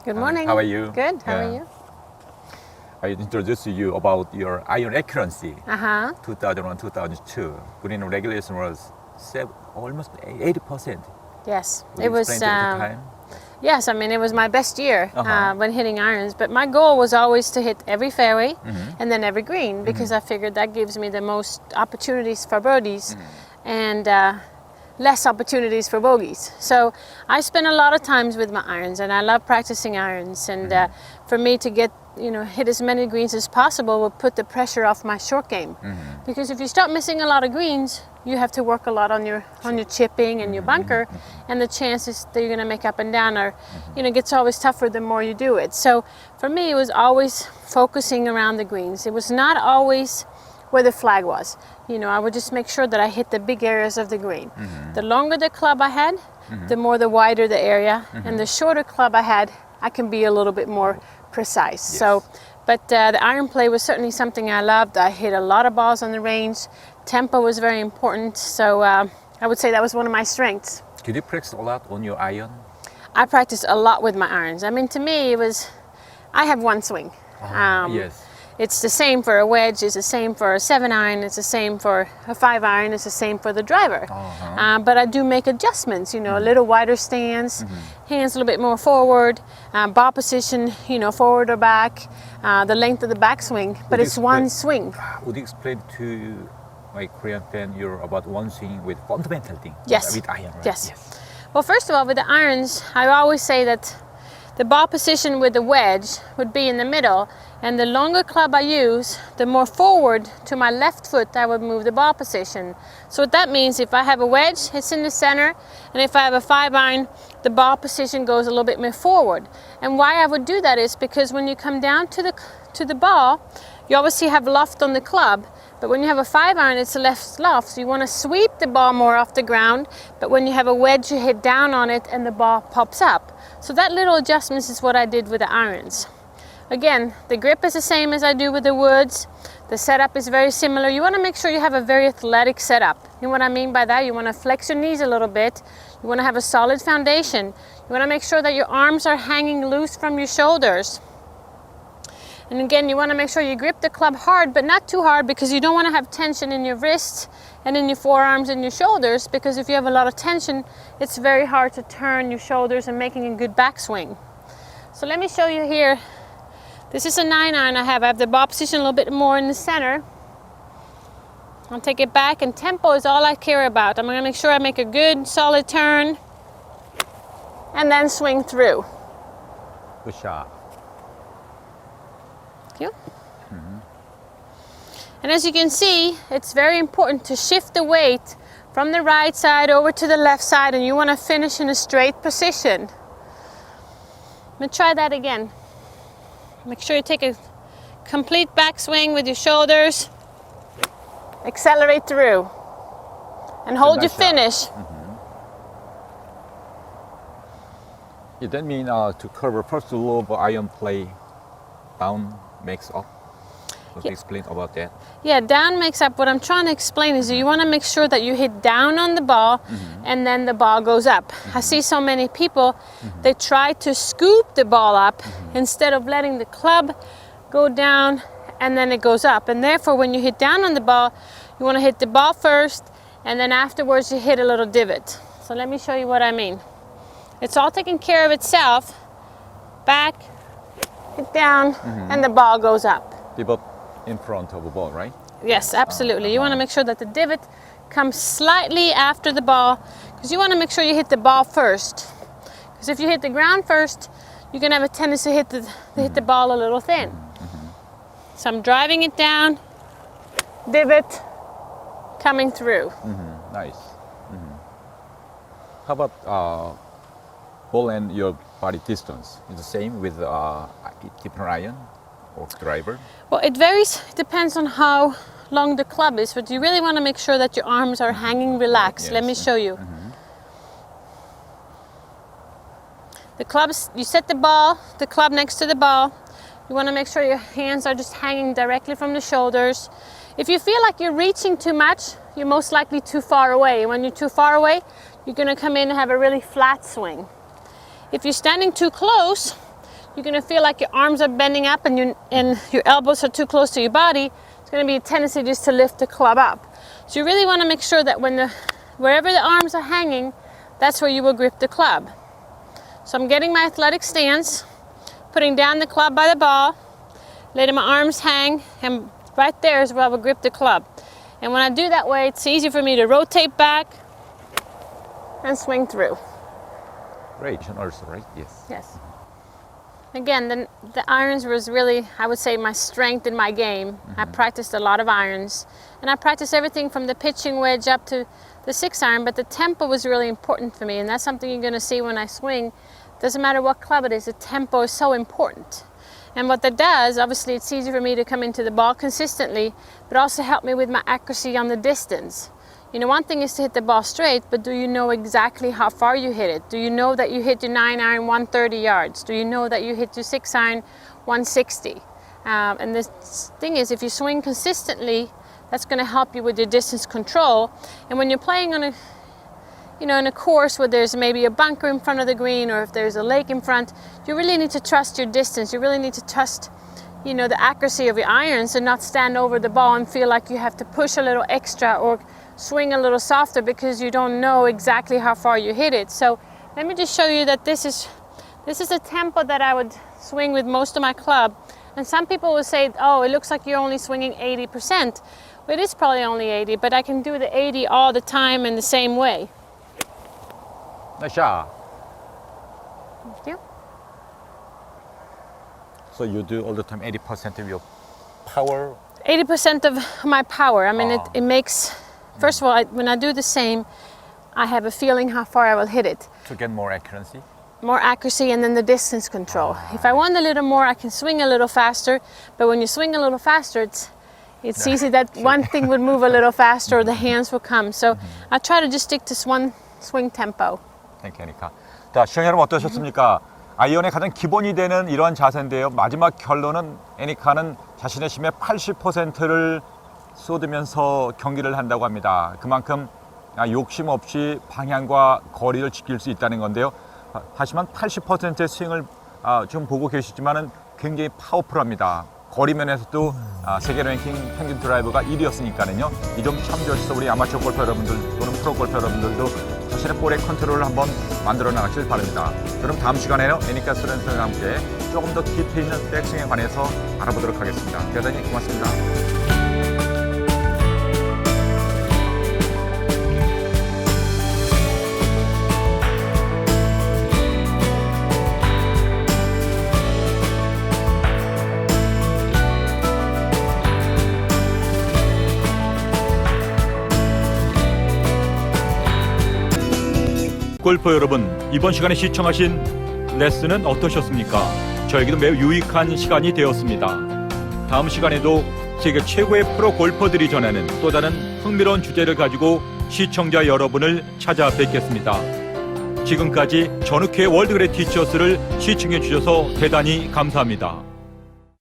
Good morning. How are you? Good. How are you? I introduced you about your iron accuracy. 2001, 2002. Green regulation was almost 80%. Yes, Would it you was. explain at the time? Yes, I mean it was my best year when hitting irons. But my goal was always to hit every fairway and then every green because I figured that gives me the most opportunities for birdies and less opportunities for bogeys. So I spent a lot of times with my irons, and I love practicing irons. And for me to get hit as many greens as possible will put the pressure off my short game. Because if you start missing a lot of greens, you have to work a lot on your chipping and your bunker, and the chances that you're going to make up and down are, gets always tougher the more you do it. So for me, it was always focusing around the greens. It was not always where the flag was. I would just make sure that I hit the big areas of the green. The longer the club I had, the wider the area, and the shorter club I had, I can be a little bit more precise. Yes. So, but the iron play was certainly something I loved. I hit a lot of balls on the range. Tempo was very important. So I would say that was one of my strengths. Did you practice a lot on your iron? I practiced a lot with my irons. I mean, to me, I have one swing. Yes. It's the same for a wedge, it's the same for a 7-iron, it's the same for a 5-iron, it's the same for the driver. But I do make adjustments, a little wider stance, hands a little bit more forward, ball position, forward or back, the length of the backswing, but it's one swing. Would you explain to my Korean fan about one swing with fundamental thing? Yes. With iron, right? Yes. Well, first of all, with the irons, I always say that the ball position with the wedge would be in the middle, and the longer club I use, the more forward to my left foot I would move the ball position. So what that means, if I have a wedge, it's in the center, and if I have a 5-iron, the ball position goes a little bit more forward. And why I would do that is because when you come down to the ball, you obviously have loft on the club, but when you have a 5-iron, it's a left loft, so you want to sweep the ball more off the ground, but when you have a wedge, you hit down on it and the ball pops up. So that little adjustments is what I did with the irons. Again, the grip is the same as I do with the woods. The setup is very similar. You want to make sure you have a very athletic setup. You know what I mean by that? You want to flex your knees a little bit. You want to have a solid foundation. You want to make sure that your arms are hanging loose from your shoulders. And again, you want to make sure you grip the club hard, but not too hard, because you don't want to have tension in your wrists and in your forearms and your shoulders, because if you have a lot of tension, it's very hard to turn your shoulders and making a good backswing. So let me show you here. This is a 9-iron I have. I have the ball position a little bit more in the center. I'll take it back, and tempo is all I care about. I'm going to make sure I make a good, solid turn, and then swing through. Good shot. Thank you. And as you can see, it's very important to shift the weight from the right side over to the left side, and you want to finish in a straight position. Let me try that again. Make sure you take a complete backswing with your shoulders. Accelerate through. And hold your finish. Yeah, that means to cover first lobe iron play, down makes up. Could you explain about that? Yeah, down makes up. What I'm trying to explain is that you want to make sure that you hit down on the ball and then the ball goes up. I see so many people, they try to scoop the ball up instead of letting the club go down and then it goes up. And therefore, when you hit down on the ball, you want to hit the ball first, and then afterwards you hit a little divot. So let me show you what I mean. It's all taking care of itself. Back, hit down, and the ball goes up. Divot in front of the ball, right? Yes, absolutely. You want to make sure that the divot comes slightly after the ball, because you want to make sure you hit the ball first. Because if you hit the ground first, you're going to have a tendency to hit the ball a little thin. So I'm driving it down, divot, coming through. Nice. How about ball and your body distance? Is the same with different iron or driver? Well, it varies. It depends on how long the club is, but you really want to make sure that your arms are hanging relaxed. Yes. Let me show you. The clubs, you set the club next to the ball. You want to make sure your hands are just hanging directly from the shoulders. If you feel like you're reaching too much, you're most likely too far away. When you're too far away, you're going to come in and have a really flat swing. If you're standing too close, you're going to feel like your arms are bending up and your elbows are too close to your body. It's going to be a tendency just to lift the club up. So you really want to make sure that wherever the arms are hanging, that's where you will grip the club. So I'm getting my athletic stance, putting down the club by the ball, letting my arms hang, and right there is where I will grip the club. And when I do that way, it's easy for me to rotate back and swing through. Great, also, right? Yes. Yes. Again, the irons was really, I would say, my strength in my game. I practiced a lot of irons. And I practiced everything from the pitching wedge up to the 6-iron, but the tempo was really important for me. And that's something you're going to see when I swing. Doesn't matter what club it is, the tempo is so important. And what that does, obviously, it's easy for me to come into the ball consistently, but also help me with my accuracy on the distance. You know, one thing is to hit the ball straight, but do you know exactly how far you hit it? Do you know that you hit your 9-iron 130 yards? Do you know that you hit your 6-iron 160? And the thing is, if you swing consistently, that's going to help you with your distance control. And when you're playing on in a course where there's maybe a bunker in front of the green, or if there's a lake in front, you really need to trust your distance. You really need to trust, the accuracy of your irons and not stand over the ball and feel like you have to push a little extra or swing a little softer because you don't know exactly how far you hit it. So let me just show you that this is a tempo that I would swing with most of my club. And some people will say, oh, it looks like you're only swinging 80%. Well, it is probably only 80, but I can do the 80 all the time in the same way. Nice shot. Thank you. So you do all the time 80% of your power? 80% of my power. I mean, it makes, first of all, when I do the same, I have a feeling how far I will hit it. To get more accuracy? More accuracy, and then the distance control. If I want a little more, I can swing a little faster, but when you swing a little faster, it's easy that one thing would move a little faster or the hands will come. So I try to just stick to one swing tempo. Thank you, Anika. 자, 시청자 여러분 어떠셨습니까? 아이언의 가장 기본이 되는 이러한 자세인데요. 마지막 결론은 애니카는 자신의 힘의 80%를 쏟으면서 경기를 한다고 합니다. 그만큼 욕심 없이 방향과 거리를 지킬 수 있다는 건데요. 하지만 80%의 스윙을 지금 보고 계시지만은 굉장히 파워풀합니다. 거리 면에서도 세계 랭킹 평균 드라이브가 1위였으니까는요. 이 점 참조해서 우리 아마추어 골퍼 여러분들 또는 프로 골퍼 여러분들도 자신의 볼의 컨트롤을 한번 만들어 나가시길 바랍니다. 그럼 다음 시간에는 애니카 소랜스탐과 함께 조금 더 깊이 있는 백스윙에 관해서 알아보도록 하겠습니다. 대단히 고맙습니다. 골퍼 여러분, 이번 시간에 시청하신 레슨은 어떠셨습니까? 저에게도 매우 유익한 시간이 되었습니다. 다음 시간에도 세계 최고의 프로 골퍼들이 전하는 또 다른 흥미로운 주제를 가지고 시청자 여러분을 찾아뵙겠습니다. 지금까지 전욱휴의 월드그레이트 티처스를 시청해 주셔서 대단히 감사합니다.